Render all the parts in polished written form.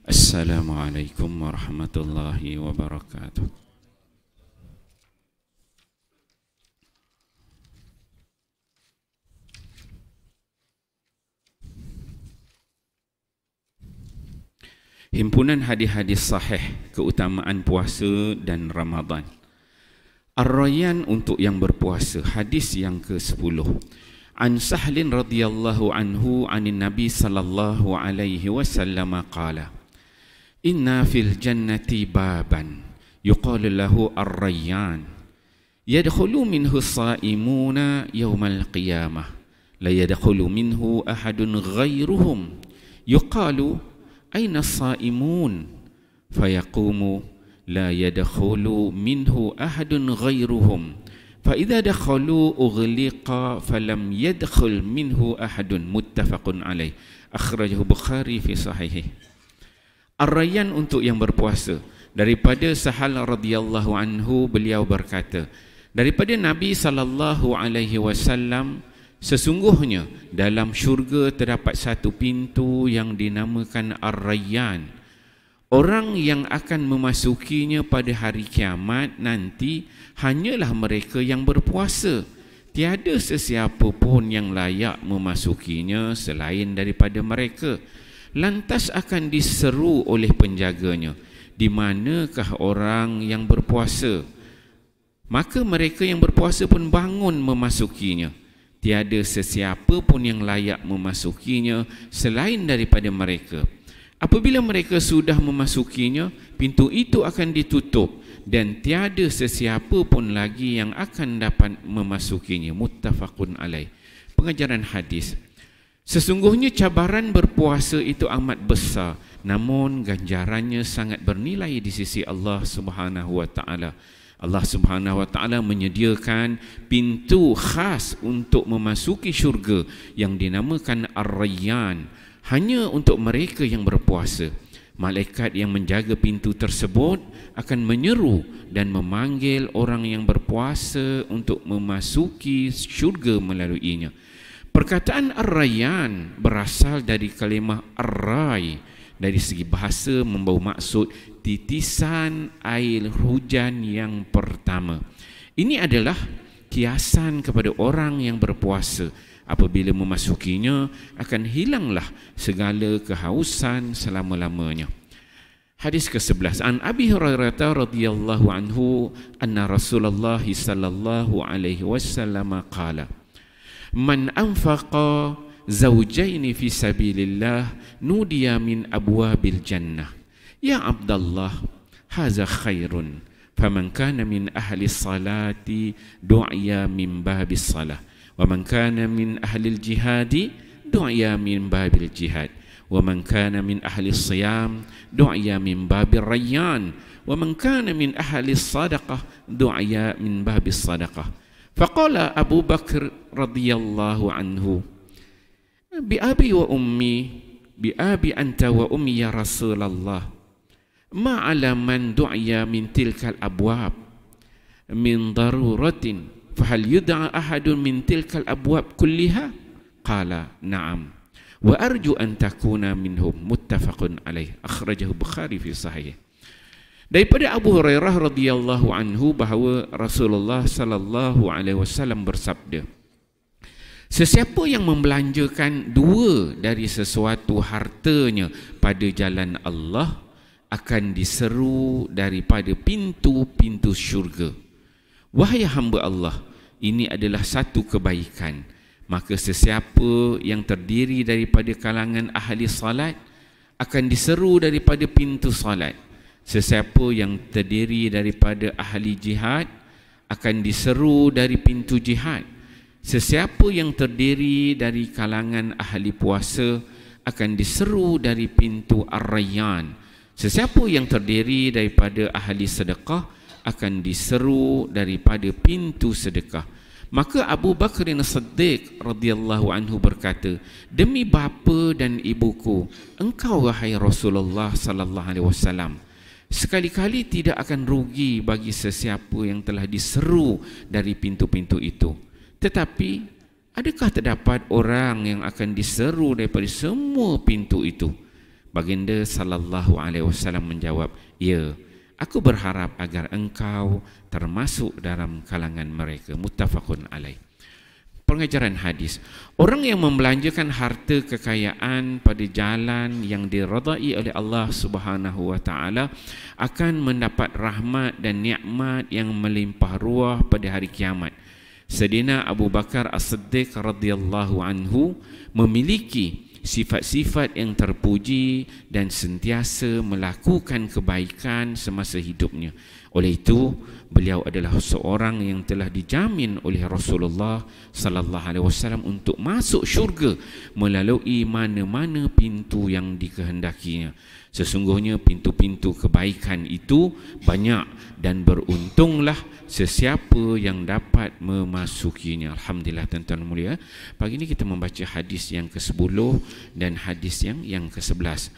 Assalamualaikum warahmatullahi wabarakatuh. Himpunan hadis-hadis sahih keutamaan puasa dan Ramadan. Ar-Rayyan untuk yang berpuasa. Hadis yang ke-10. An Sahlin radhiyallahu anhu anin Nabi sallallahu alaihi wasallam qala: Inna fil jannati baban yuqalu lahu Ar-Rayyan yadkhulu minhu as-sa'imuna yawmal qiyamah la yadkhulu minhu ahadun ghairuhum yuqalu aina as-sa'imun fayaqumu la yadkhulu minhu ahadun ghairuhum fa idza dakhalu ughliqa falam yadkhul minhu ahadun. Muttafaqun alaih. Akhrajahu Bukhari fi sahihih. Ar-Rayyan untuk yang berpuasa. Daripada Sahal radhiyallahu anhu, beliau berkata, daripada Nabi sallallahu alaihi wasallam, sesungguhnya dalam syurga terdapat satu pintu yang dinamakan Ar-Rayyan. Orang yang akan memasukinya pada hari kiamat nanti hanyalah mereka yang berpuasa. Tiada sesiapa pun yang layak memasukinya selain daripada mereka. Lantas akan diseru oleh penjaganya, di manakah orang yang berpuasa? Maka mereka yang berpuasa pun bangun memasukinya. Tiada sesiapa pun yang layak memasukinya selain daripada mereka. Apabila mereka sudah memasukinya, pintu itu akan ditutup dan tiada sesiapa pun lagi yang akan dapat memasukinya. Muttafaqun alaih. Pengajaran hadis. Sesungguhnya cabaran berpuasa itu amat besar, namun ganjarannya sangat bernilai di sisi Allah Subhanahu wa taala. Allah Subhanahu wa taala menyediakan pintu khas untuk memasuki syurga yang dinamakan Ar-Rayyan, hanya untuk mereka yang berpuasa. Malaikat yang menjaga pintu tersebut akan menyeru dan memanggil orang yang berpuasa untuk memasuki syurga melaluinya. Perkataan Ar-Rayyan berasal dari kalimah Ar-Ray. Dari segi bahasa membawa maksud titisan air hujan yang pertama. Ini adalah kiasan kepada orang yang berpuasa. Apabila memasukinya akan hilanglah segala kehausan selama-lamanya. Hadis ke-11. An Abi Hurairah radhiyallahu anhu anna Rasulullah sallallahu alaihi wasallam qala: Man anfaqa zawjaini fi sabilillah nudiya min abwabil jannah. Ya Abdullah, hadza khairun. Faman kana min ahli salati du'iya min babis salah. ومن كان من أهل الجهاد دعي من باب الجهاد ومن كان من أهل الصيام دعي من باب الريان ومن كان من أهل الصدقة دعي من باب الصدقة. فقال أبو بكر رضي الله عنه بأبي وأمي بأبي أنت وأمي يا رسول الله ما على من دعي من تلك الأبواب من ضرورة فهل يدعى أحد من تلك الأبواب كلها؟ قال نعم وأرجو أن تكون منهم. متفق عليه. أخرجه البخاري في صحيح. Daripada Abu Hurairah radhiyallahu anhu bahawa Rasulullah sallallahu alaihi wasallam bersabda, sesiapa yang membelanjakan dua dari sesuatu hartanya pada jalan Allah akan diseru daripada pintu-pintu syurga. Wahai hamba Allah, ini adalah satu kebaikan. Maka sesiapa yang terdiri daripada kalangan ahli salat akan diseru daripada pintu salat. Sesiapa yang terdiri daripada ahli jihad akan diseru dari pintu jihad. Sesiapa yang terdiri dari kalangan ahli puasa akan diseru dari pintu Ar-Rayyan. Sesiapa yang terdiri daripada ahli sedekah akan diseru daripada pintu sedekah. Maka Abu Bakr As-Siddiq radhiyallahu anhu berkata, demi bapa dan ibuku, engkau wahai Rasulullah sallallahu alaihi wasallam, sekali-kali tidak akan rugi bagi sesiapa yang telah diseru dari pintu-pintu itu. Tetapi adakah terdapat orang yang akan diseru daripada semua pintu itu? Baginda sallallahu alaihi wasallam menjawab, "Ya, aku berharap agar engkau termasuk dalam kalangan mereka." Muttafaqun alaih. Pengajaran hadis, orang yang membelanjakan harta kekayaan pada jalan yang diridai oleh Allah Subhanahu wa taala akan mendapat rahmat dan nikmat yang melimpah ruah pada hari kiamat. Sayyidina Abu Bakar As-Siddiq radhiyallahu anhu memiliki sifat-sifat yang terpuji dan sentiasa melakukan kebaikan semasa hidupnya. Oleh itu, beliau adalah seorang yang telah dijamin oleh Rasulullah sallallahu alaihi wasallam untuk masuk syurga melalui mana-mana pintu yang dikehendakinya. Sesungguhnya pintu-pintu kebaikan itu banyak dan beruntunglah sesiapa yang dapat memasukinya. Alhamdulillah tuan-tuan mulia. Pagi ini kita membaca hadis yang ke-10 dan hadis yang ke-11.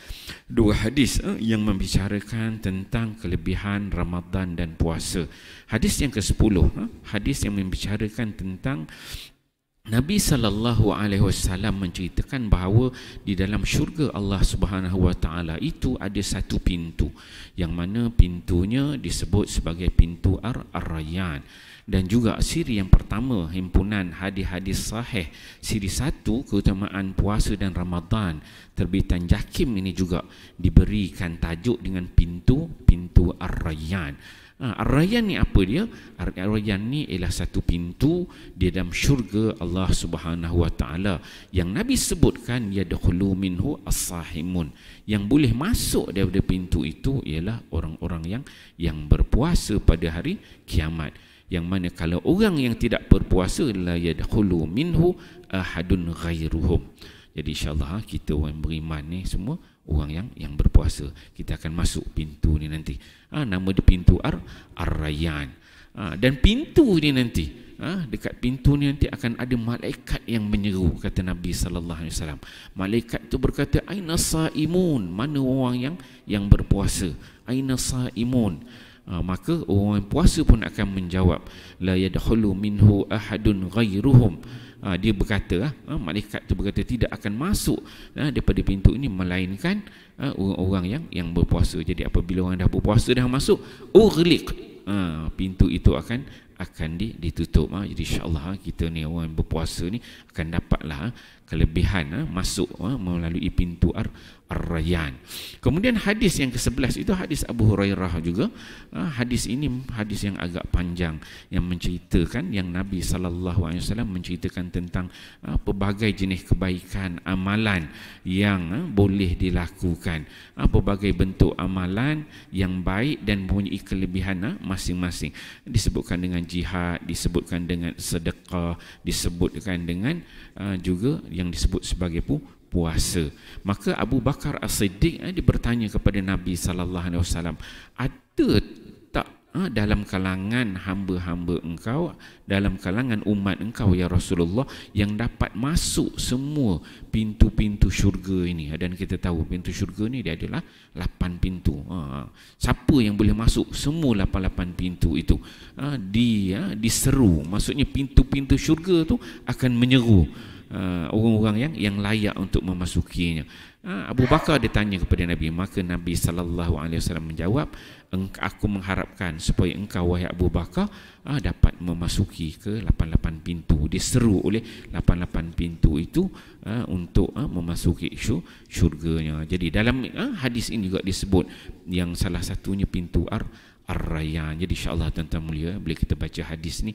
Dua hadis yang membicarakan tentang kelebihan Ramadan dan puasa. Hadis yang ke-10, hadis yang membicarakan tentang Nabi sallallahu alaihi wasallam menceritakan bahawa di dalam syurga Allah Subhanahu wa taala itu ada satu pintu yang mana pintunya disebut sebagai pintu Ar-Rayyan. Dan juga siri yang pertama himpunan hadis-hadis sahih siri 1 keutamaan puasa dan Ramadan terbitan JAKIM ini juga diberikan tajuk dengan pintu Ar-Rayyan. Ar-Rayyan ni apa dia? Ar-Rayyan ni ialah satu pintu di dalam syurga Allah Subhanahu wa taala yang Nabi sebutkan yadkhulu minhu as-sahimun. Yang boleh masuk daripada pintu itu ialah orang-orang yang berpuasa pada hari kiamat. Yang mana kalau orang yang tidak berpuasa la yadkhulu minhu ahadun ghairuhum. Jadi insya-Allah kita orang beriman ni semua orang yang berpuasa, kita akan masuk pintu ni nanti. Nama dia pintu Ar-Rayyan. Dan pintu ni nanti, dekat pintu ni nanti akan ada malaikat yang menyeru, kata Nabi sallallahu alaihi wasallam. Malaikat tu berkata, "Aina saimun?" Mana orang yang berpuasa? "Aina saimun?" Maka orang puasa pun akan menjawab, "La yadkhulu minhu ahadun ghairuhum." Dia berkata, malaikat itu berkata, tidak akan masuk daripada pintu ini melainkan orang-orang yang berpuasa. Jadi apabila orang dah berpuasa dah masuk, ughliq, pintu itu akan ditutup. Jadi insya-Allah kita ni orang yang berpuasa ni akan dapatlah kelebihan masuk melalui pintu Ar-Rayyan. Kemudian hadis yang ke-11 itu hadis Abu Hurairah juga. Hadis ini hadis yang agak panjang yang menceritakan yang Nabi sallallahu alaihi wasallam menceritakan tentang pelbagai jenis kebaikan amalan yang boleh dilakukan. Pelbagai bentuk amalan yang baik dan mempunyai kelebihan masing-masing. Disebutkan dengan jihad, disebutkan dengan sedekah, disebutkan dengan juga yang disebut sebagai puasa. Maka Abu Bakar As-Siddiq dia bertanya kepada Nabi sallallahu alaihi wasallam, ada tak dalam kalangan hamba-hamba engkau, dalam kalangan umat engkau ya Rasulullah, yang dapat masuk semua pintu-pintu syurga ini? Dan kita tahu pintu syurga ni dia adalah 8 pintu. Siapa yang boleh masuk semua 8 pintu itu? Diseru, maksudnya pintu-pintu syurga tu akan menyeru orang-orang yang layak untuk memasukinya. Abu Bakar ditanya kepada Nabi, maka Nabi sallallahu alaihi wasallam menjawab, aku mengharapkan supaya engkau wahai Abu Bakar dapat memasuki ke 8 pintu. Diseru oleh 8 pintu itu untuk memasuki syurganya. Jadi dalam hadis ini juga disebut yang salah satunya pintu Ar-Rayyan. Jadi insya-Allah tuan-tuan mulia, bila kita baca hadis ni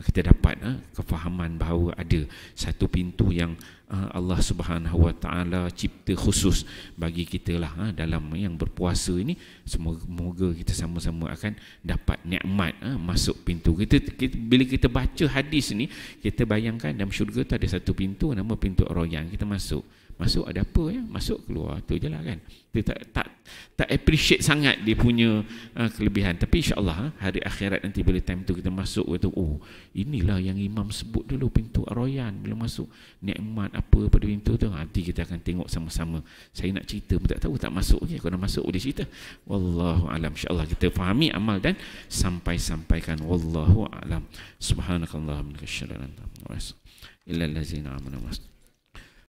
kita dapat kefahaman bahawa ada satu pintu yang Allah Subhanahu wa taala cipta khusus bagi kita lah dalam yang berpuasa ini. Semoga kita sama-sama akan dapat nikmat masuk pintu. Kita bila kita baca hadis ni, kita bayangkan dalam syurga tu ada satu pintu, nama pintu Ar-Rayyan. Kita masuk ada apa ya? Masuk keluar tu je lah kan. Kita tak appreciate sangat dia punya kelebihan. Tapi insya-Allah hari akhirat nanti bila time tu kita masuk, kita inilah yang imam sebut dulu pintu Ar-Rayyan. Bila masuk nikmat apa pada pintu tu, nanti kita akan tengok sama-sama. Saya nak cerita pun tak tahu, tak masuk je. Kalau masuk boleh cerita. Wallahu alam. Insya-Allah kita fahami amal dan sampaikan. Wallahu alam. Subhanakallahumma wa bihamdika asyhadu an la ilaha illa anta astaghfiruka wa atubu ilaik.